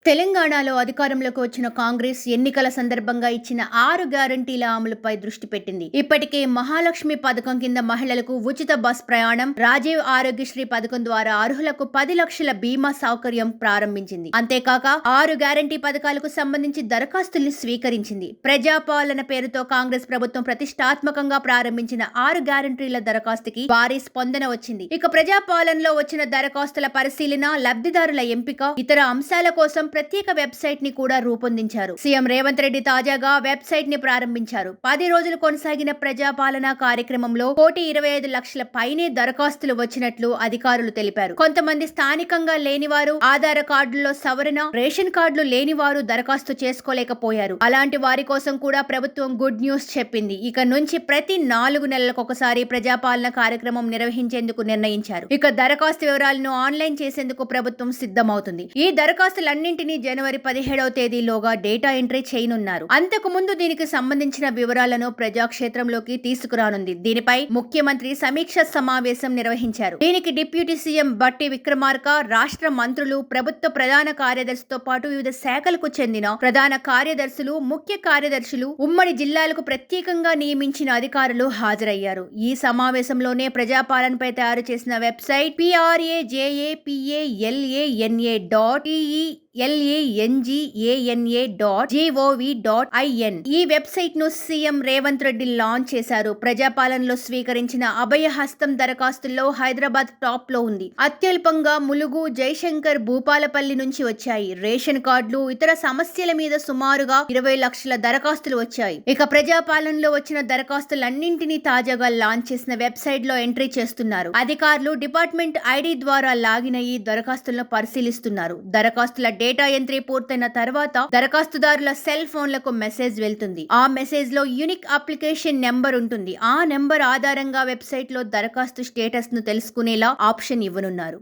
తెలంగాణలో అధికారంలోకి వచ్చిన కాంగ్రెస్ ఎన్నికల సందర్భంగా ఇచ్చిన 6 గ్యారంటీల అమలుపై దృష్టి పెట్టింది. ఇప్పటికే మహాలక్ష్మి పథకం కింద మహిళలకు ఉచిత బస్ ప్రయాణం, రాజీవ్ ఆరోగ్యశ్రీ పథకం ద్వారా అర్హులకు 10 లక్షల బీమా సౌకర్యం ప్రారంభించింది. అంతేకాక 6 గ్యారంటీ పథకాలకు సంబంధించి దరఖాస్తుల్ని స్వీకరించింది. ప్రజాపాలన పేరుతో కాంగ్రెస్ ప్రభుత్వం ప్రతిష్టాత్మకంగా ప్రారంభించిన 6 గ్యారంటీల దరఖాస్తుకి భారీ స్పందన వచ్చింది. ఇక ప్రజాపాలనలో వచ్చిన దరఖాస్తుల పరిశీలన, లబ్ధిదారుల ఎంపిక, ఇతర అంశాల కోసం ప్రత్యేక వెబ్సైట్ ని కూడా రూపొందించారు. సీఎం రేవంత్ రెడ్డి తాజాగా వెబ్సైట్ ని ప్రారంభించారు. 10 రోజులు కొనసాగిన ప్రజాపాలన కార్యక్రమంలో 1,25 లక్షల పైనే దరఖాస్తులు వచ్చినట్లు అధికారులు తెలిపారు. కొంతమంది స్థానికంగా లేనివారు, ఆధార్ కార్డుల్లో సవరణ, రేషన్ కార్డులు లేనివారు దరఖాస్తు చేసుకోలేకపోయారు. అలాంటి వారి కోసం కూడా ప్రభుత్వం గుడ్ న్యూస్ చెప్పింది. ఇక నుంచి ప్రతి 4 నెలలకొకసారి ప్రజాపాలన కార్యక్రమం నిర్వహించేందుకు నిర్ణయించారు. ఇక దరఖాస్తు వివరాలను ఆన్లైన్ చేసేందుకు ప్రభుత్వం సిద్ధమవుతుంది. ఈ దరఖాస్తులన్నింటినీ జనవరి 17వ తేదీలోగా డేటా ఎంట్రీ చేయనున్నారు. అంతకు ముందు దీనికి సంబంధించిన వివరాలను ప్రజాక్షేత్రంలోకి తీసుకురానుంది. దీనిపై ముఖ్యమంత్రి సమీక్ష సమావేశం నిర్వహించారు. దీనికి డిప్యూటీ సీఎం బట్టి విక్రమార్క, రాష్ట్ర మంత్రులు, ప్రభుత్వ ప్రధాన కార్యదర్శితో పాటు వివిధ శాఖలకు చెందిన ప్రధాన కార్యదర్శులు, ముఖ్య కార్యదర్శులు, ఉమ్మడి జిల్లాలకు ప్రత్యేకంగా నియమించిన అధికారులు హాజరయ్యారు. ఈ సమావేశంలోనే ప్రజాపాలనపై తయారు చేసిన వెబ్సైట్ PRAJAPALANGANA.TELANGANA.gov.in ఈ వెబ్సైట్ ను సీఎం రేవంత్ రెడ్డి లాంచ్ చేశారు. ప్రజాపాలనలో స్వీకరించిన అభయహస్తం దరఖాస్తుల్లో హైదరాబాద్ టాప్ లో ఉంది. అత్యల్పంగా ములుగు, జయశంకర్, భూపాలపల్లి నుంచి వచ్చాయి. రేషన్ కార్డులు, ఇతర సమస్యల మీద సుమారుగా 20 లక్షల దరఖాస్తులు వచ్చాయి. ఇక ప్రజాపాలనలో వచ్చిన దరఖాస్తులన్నింటినీ తాజాగా లాంచ్ చేసిన వెబ్సైట్ లో ఎంట్రీ చేస్తున్నారు. అధికారులు డిపార్ట్మెంట్ ఐడి ద్వారా లాగిన్ అయ్యి దరఖాస్తులను పరిశీలిస్తున్నారు. దరఖాస్తుల డేటా ఎంట్రీ పూర్తయిన తర్వాత దరఖాస్తుదారుల సెల్ ఫోన్లకు మెసేజ్ వెళ్తుంది. ఆ మెసేజ్ లో యూనిక్ అప్లికేషన్ నెంబర్ ఉంటుంది. ఆ నెంబర్ ఆధారంగా వెబ్సైట్ లో దరఖాస్తు స్టేటస్ ను తెలుసుకునేలా ఆప్షన్ ఇవ్వనున్నారు.